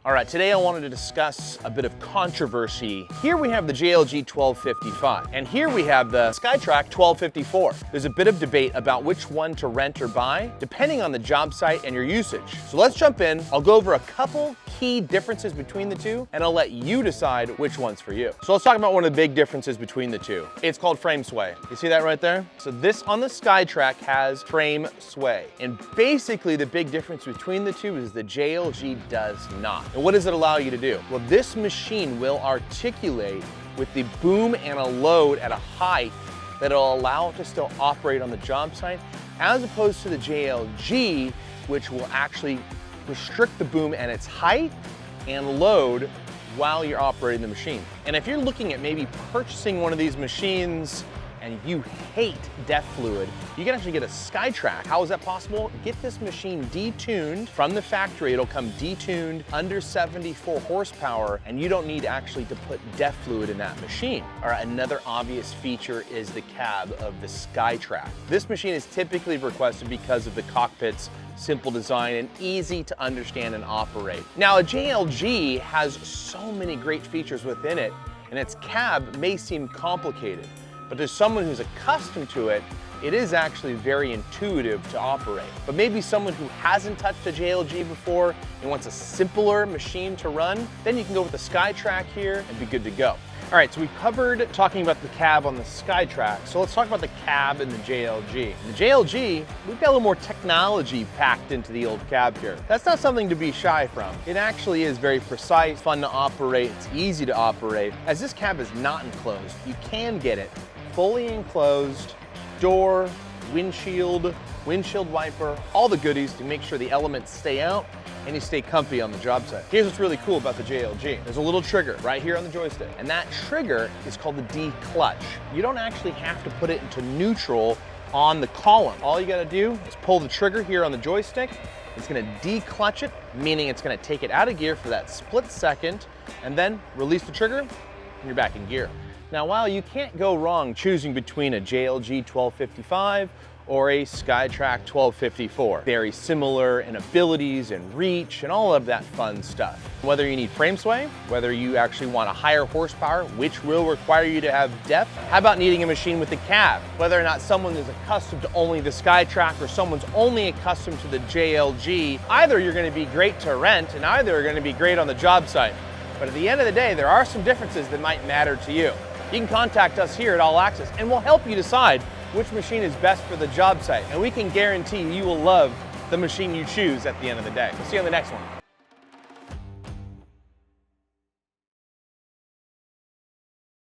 All right, today I wanted to discuss a bit of controversy. Here we have the JLG 1255, and here we have the Skytrak 1254. There's a bit of debate about which one to rent or buy, depending on the job site and your usage. So let's jump in. I'll go over a couple key differences between the two, and I'll let you decide which one's for you. So let's talk about one of the big differences between the two. It's called frame sway. You see that right there? So this on the Skytrak has frame sway. And basically the big difference between the two is the JLG does not. And what does it allow you to do? Well, this machine will articulate with the boom and a load at a height that will allow it to still operate on the job site, as opposed to the JLG, which will actually restrict the boom and its height and load while you're operating the machine. And if you're looking at maybe purchasing one of these machines and you hate DEF fluid, you can actually get a Skytrak. How is that possible? Get this machine detuned from the factory. It'll come detuned under 74 horsepower, and you don't need actually to put DEF fluid in that machine. All right, another obvious feature is the cab of the Skytrak. This machine is typically requested because of the cockpit's simple design and easy to understand and operate. Now, a JLG has so many great features within it, and its cab may seem complicated, but to someone who's accustomed to it, it is actually very intuitive to operate. But maybe someone who hasn't touched a JLG before and wants a simpler machine to run, then you can go with the Skytrak here and be good to go. All right, so we covered talking about the cab on the Skytrak, so let's talk about the cab in the JLG. In the JLG, we've got a little more technology packed into the old cab here. That's not something to be shy from. It actually is very precise, fun to operate, it's easy to operate. As this cab is not enclosed, you can get it fully enclosed, door, windshield wiper, all the goodies to make sure the elements stay out and you stay comfy on the job site. Here's what's really cool about the JLG. There's a little trigger right here on the joystick, and that trigger is called the D clutch. You don't actually have to put it into neutral on the column. All you gotta do is pull the trigger here on the joystick. It's gonna declutch it, meaning it's gonna take it out of gear for that split second, and then release the trigger, and you're back in gear. Now, while you can't go wrong choosing between a JLG 1255 or a Skytrak 1254, very similar in abilities and reach and all of that fun stuff. Whether you need frame sway, whether you actually want a higher horsepower, which will require you to have depth, how about needing a machine with a cab? Whether or not someone is accustomed to only the Skytrak or someone's only accustomed to the JLG, either you're gonna be great to rent and either are gonna be great on the job site. But at the end of the day, there are some differences that might matter to you. You can contact us here at All Access and we'll help you decide which machine is best for the job site. And we can guarantee you will love the machine you choose at the end of the day. We'll see you on the next one.